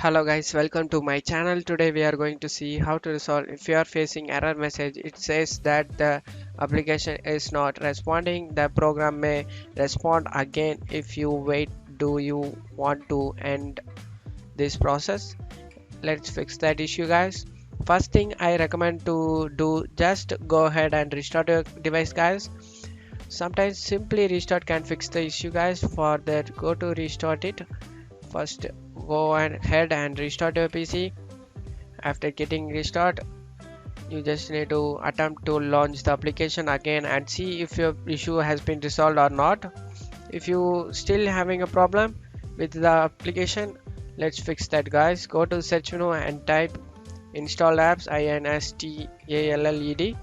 Hello guys, welcome to my channel. Today we are going to see how to resolve if you are facing error message. It says that the application is not responding. The program may respond again if you wait. Do you want to end this process? Let's fix that issue guys. First thing I recommend to do, just go ahead and restart your device guys. Sometimes simply restart can fix the issue guys. For that, go to restart it. First go ahead and restart your PC. After getting restart, you just need to attempt to launch the application again and see if your issue has been resolved or not. If you still having a problem with the application, let's fix that guys. Go to search menu and type install apps, installed.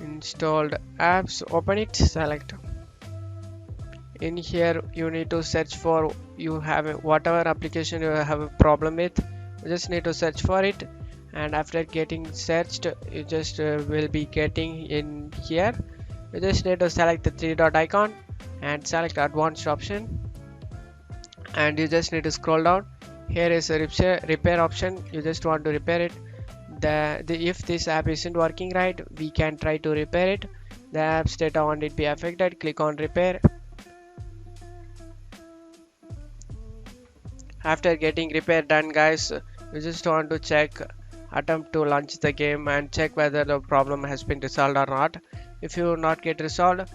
Installed apps, open it, select. In here you need to search for, you have whatever application you have a problem with, you just need to search for it. And after getting searched, you just will be getting in here. You just need to select the three dot icon and select advanced option, and you just need to scroll down. Here is a repair option. You just want to repair it. If this app isn't working right, we can try to repair it. The app's data won't it be affected, click on repair. After getting repair done guys, you just want to check, attempt to launch the game and check whether the problem has been resolved or not. If you not get resolved,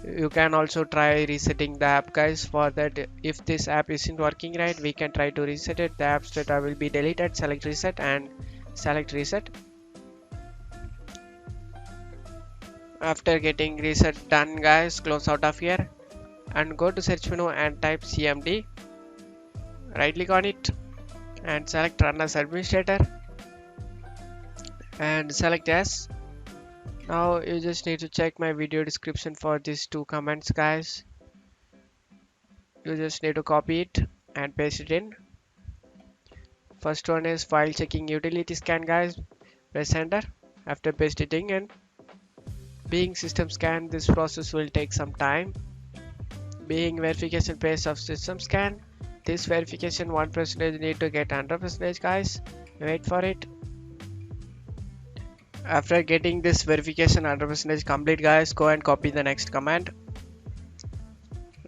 you can also try resetting the app guys. For that, if this app isn't working right, we can try to reset it. The app's data will be deleted. Select reset and select reset. After getting reset done guys, close out of here and go to search menu and type cmd. Right click on it and select run as administrator and select yes. Now you just need to check my video description for these two comments guys. You just need to copy it and paste it in. First one is file checking utility scan guys, press enter. After pasting in, being system scan, this process will take some time. Being verification phase of system scan, this verification 1% need to get 100% guys. Wait for it. After getting this verification 100% complete guys, go and copy the next command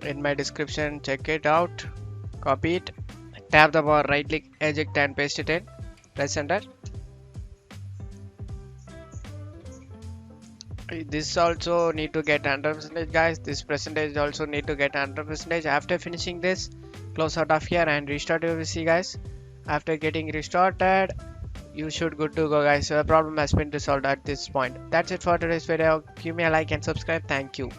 in my description, check it out, copy it, tap the bar, right click, eject and paste it in, press enter. This also need to get 100% guys. This percentage also need to get 100%. After finishing this, close out of here and restart your PC guys. After getting restarted, you should good to go guys. So the problem has been resolved at this point. That's it for today's video. Give me a like and subscribe. Thank you.